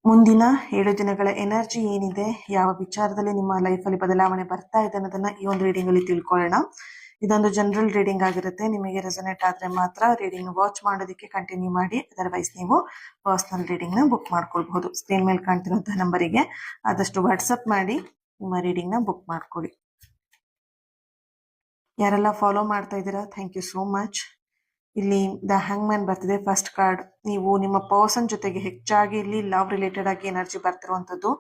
ಮುಂದಿನ 7 ದಿನಗಳ ಎನರ್ಜಿ ಏನಿದೆ, ಯಾವ ವಿಚಾರದಲ್ಲಿ ನಿಮ್ಮ ಲೈಫಲ್ಲಿ ಬದಲಾವಣೆ ಬರ್ತಾ ಇದೆ ಅನ್ನೋದನ್ನ ಈ ಒಂದು ರೀಡಿಂಗ್ ಅಲ್ಲಿ ತಿಳ್ಕೊಳ್ಳೋಣ. ಇದೊಂದು ಜನರಲ್ ರೀಡಿಂಗ್ ಆಗಿರುತ್ತೆ. ನಿಮಗೆ ರೆಸೊನೇಟ್ ಆದ್ರೆ ಮಾತ್ರ ರೀಡಿಂಗ್ ವಾಚ್ ಮಾಡೋದಕ್ಕೆ ಕಂಟಿನ್ಯೂ ಮಾಡಿ, ಅದರ್ವೈಸ್ ನೀವು ಪರ್ಸನಲ್ ರೀಡಿಂಗ್ ನ ಬುಕ್ ಮಾಡ್ಕೊಳ್ಬಹುದು. ಸ್ಕ್ರೀನ್ ಮೇಲೆ ಕಾಣ್ತಿರುವಂತಹ ನಂಬರಿಗೆ ಆದಷ್ಟು ವಾಟ್ಸಪ್ ಮಾಡಿ ನಿಮ್ಮ ರೀಡಿಂಗ್ ನ ಬುಕ್ ಮಾಡ್ಕೊಳ್ಳಿ. ಯಾರೆಲ್ಲ ಫಾಲೋ ಮಾಡ್ತಾ ಇದ್ದೀರಾ, ಥ್ಯಾಂಕ್ ಯು ಸೋ ಮಚ್. ಇಲ್ಲಿ ದ ಹ್ಯಾಂಗ್ ಮ್ಯಾನ್ ಬರ್ತಿದೆ ಫಸ್ಟ್ ಕಾರ್ಡ್. ನೀವು ನಿಮ್ಮ ಪರ್ಸನ್ ಜೊತೆಗೆ ಹೆಚ್ಚಾಗಿ ಇಲ್ಲಿ ಲವ್ ರಿಲೇಟೆಡ್ ಆಗಿ ಎನರ್ಜಿ ಬರ್ತಿರುವಂತದ್ದು.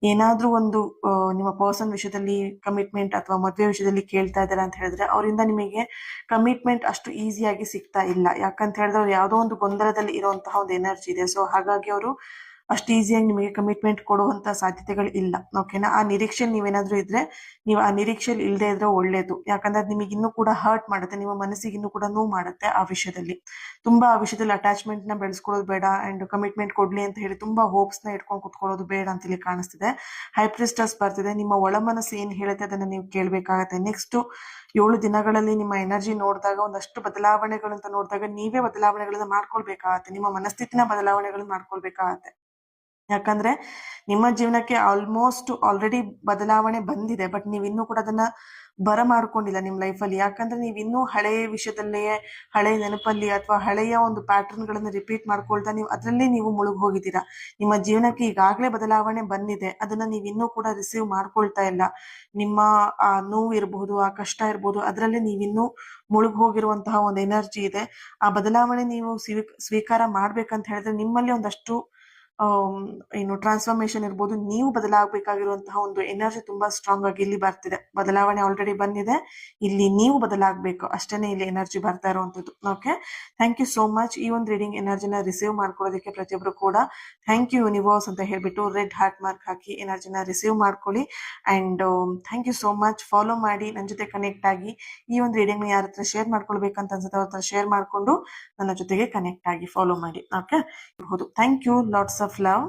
ಏನಾದ್ರೂ ಒಂದು ನಿಮ್ಮ ಪರ್ಸನ್ ವಿಷಯದಲ್ಲಿ ಕಮಿಟ್ಮೆಂಟ್ ಅಥವಾ ಮದುವೆ ವಿಷಯದಲ್ಲಿ ಕೇಳ್ತಾ ಇದ್ದಾರೆ ಅಂತ ಹೇಳಿದ್ರೆ, ಅವರಿಂದ ನಿಮಗೆ ಕಮಿಟ್ಮೆಂಟ್ ಅಷ್ಟು ಈಸಿಯಾಗಿ ಸಿಗ್ತಾ ಇಲ್ಲ. ಯಾಕಂತ ಹೇಳಿದ್ರೆ ಅವ್ರು ಯಾವುದೋ ಒಂದು ಗೊಂದಲದಲ್ಲಿ ಇರುವಂತಹ ಒಂದು ಎನರ್ಜಿ ಇದೆ. ಸೊ ಹಾಗಾಗಿ ಅವರು ಅಷ್ಟು ಈಸಿಯಾಗಿ ನಿಮಗೆ ಕಮಿಟ್ಮೆಂಟ್ ಕೊಡುವಂತ ಸಾಧ್ಯತೆಗಳು ಇಲ್ಲ. ಓಕೆನಾ? ಆ ನಿರೀಕ್ಷೆ ನೀವೇನಾದ್ರೂ ಇದ್ರೆ, ನೀವು ಆ ನಿರೀಕ್ಷೆಯಲ್ಲಿ ಇಲ್ಲದೆ ಇದ್ರೆ ಒಳ್ಳೇದು. ಯಾಕಂದ್ರೆ ನಿಮಗೆ ಇನ್ನೂ ಕೂಡ ಹರ್ಟ್ ಮಾಡುತ್ತೆ, ನಿಮ್ಮ ಮನಸ್ಸಿಗೆ ಇನ್ನೂ ಕೂಡ ನೋವು ಮಾಡುತ್ತೆ. ಆ ವಿಷಯದಲ್ಲಿ ಆ ವಿಷಯದಲ್ಲಿ ಅಟ್ಯಾಚ್ಮೆಂಟ್ ನ ಬೆಳೆಸ್ಕೊಳ್ಳೋದು ಬೇಡ, ಅಂಡ್ ಕಮಿಟ್ಮೆಂಟ್ ಕೊಡ್ಲಿ ಅಂತ ಹೇಳಿ ತುಂಬಾ ಹೋಪ್ಸ್ ನ ಇಟ್ಕೊಂಡು ಕುತ್ಕೊಳ್ಳೋದು ಬೇಡ ಅಂತ ಇಲ್ಲಿ ಕಾಣಿಸ್ತಿದೆ. ಹೈಪ್ರಿಸ್ಟಸ್ ಬರ್ತಿದೆ. ನಿಮ್ಮ ಒಳ ಮನಸ್ಸು ಏನ್ ಹೇಳುತ್ತೆ ಅದನ್ನ ನೀವು ಕೇಳ್ಬೇಕಾಗತ್ತೆ. ನೆಕ್ಸ್ಟ್ 7 ದಿನಗಳಲ್ಲಿ ನಿಮ್ಮ ಎನರ್ಜಿ ನೋಡಿದಾಗ, ಒಂದಷ್ಟು ಬದಲಾವಣೆಗಳಂತ ನೋಡಿದಾಗ ನೀವೇ ಬದಲಾವಣೆಗಳನ್ನ ಮಾಡ್ಕೊಳ್ಬೇಕಾಗತ್ತೆ. ನಿಮ್ಮ ಮನಸ್ಥಿತಿನ ಬದಲಾವಣೆಗಳನ್ನ ಮಾಡ್ಕೊಳ್ಬೇಕಾಗತ್ತೆ. ಯಾಕಂದ್ರೆ ನಿಮ್ಮ ಜೀವನಕ್ಕೆ ಆಲ್ಮೋಸ್ಟ್ ಆಲ್ರೆಡಿ ಬದಲಾವಣೆ ಬಂದಿದೆ, ಬಟ್ ನೀವು ಇನ್ನೂ ಕೂಡ ಅದನ್ನ ಬರ ಮಾಡ್ಕೊಂಡಿಲ್ಲ ನಿಮ್ ಲೈಫಲ್ಲಿ. ಯಾಕಂದ್ರೆ ನೀವು ಇನ್ನೂ ಹಳೆಯ ವಿಷಯದಲ್ಲೇ, ಹಳೆಯ ನೆನಪಲ್ಲಿ ಅಥವಾ ಹಳೆಯ ಒಂದು ಪ್ಯಾಟರ್ನ್ ಗಳನ್ನ ರಿಪೀಟ್ ಮಾಡ್ಕೊಳ್ತಾ ನೀವು ಅದರಲ್ಲೇ ನೀವು ಮುಳುಗ್ ಹೋಗಿದ್ದೀರಾ. ನಿಮ್ಮ ಜೀವನಕ್ಕೆ ಈಗಾಗಲೇ ಬದಲಾವಣೆ ಬಂದಿದೆ, ಅದನ್ನ ನೀವು ಇನ್ನೂ ಕೂಡ ರಿಸೀವ್ ಮಾಡ್ಕೊಳ್ತಾ ಇಲ್ಲ. ನಿಮ್ಮ ಆ ನೋವು ಇರಬಹುದು, ಆ ಕಷ್ಟ ಇರಬಹುದು, ಅದರಲ್ಲಿ ನೀವಿನ್ನೂ ಮುಳುಗ್ ಹೋಗಿರುವಂತಹ ಒಂದು ಎನರ್ಜಿ ಇದೆ. ಆ ಬದಲಾವಣೆ ನೀವು ಸ್ವೀಕಾರ ಮಾಡ್ಬೇಕಂತ ಹೇಳಿದ್ರೆ ನಿಮ್ಮಲ್ಲಿ ಒಂದಷ್ಟು ಏನು ಟ್ರಾನ್ಸ್ಫಾರ್ಮೇಶನ್ ಇರ್ಬೋದು, ನೀವು ಬದಲಾಗಬೇಕಾಗಿರುವಂತಹ ಒಂದು ಎನರ್ಜಿ ತುಂಬಾ ಸ್ಟ್ರಾಂಗ್ ಆಗಿ ಇಲ್ಲಿ ಬರ್ತಿದೆ. ಬದಲಾವಣೆ ಆಲ್ರೆಡಿ ಬಂದಿದೆ, ಇಲ್ಲಿ ನೀವು ಬದಲಾಗಬೇಕು ಅಷ್ಟೇನೆ ಇಲ್ಲಿ ಎನರ್ಜಿ ಬರ್ತಾ ಇರುವಂತದ್ದು. Okay, thank you so much. ಈ ಒಂದು ರೀಡಿಂಗ್ ಎನರ್ಜಿನ ರಿಸೀವ್ ಮಾಡ್ಕೊಳ್ಳೋದಕ್ಕೆ ಪ್ರತಿಯೊಬ್ರು ಕೂಡ ಥ್ಯಾಂಕ್ ಯು ಯೂನಿವರ್ಸ್ ಅಂತ ಹೇಳ್ಬಿಟ್ಟು ರೆಡ್ ಹಾರ್ಟ್ ಮಾರ್ಕ್ ಹಾಕಿ ಎನರ್ಜಿನ ರಿಸೀವ್ ಮಾಡ್ಕೊಳ್ಳಿ. And thank you so much. Follow ಮಾಡಿ, ನನ್ನ ಜೊತೆ ಕನೆಕ್ಟ್ ಆಗಿ ಈ ಒಂದು ರೀಡಿಂಗ್ ನ ಯಾರ ಹತ್ರ ಶೇರ್ ಮಾಡ್ಕೊಳ್ಬೇಕಂತ ಅನ್ಸುತ್ತೆ ಅವ್ರ ಹತ್ರ ಶೇರ್ ಮಾಡ್ಕೊಂಡು ನನ್ನ ಜೊತೆಗೆ ಕನೆಕ್ಟ್ ಆಗಿ ಫಾಲೋ ಮಾಡಿ. Okay, thank you. Lots of love.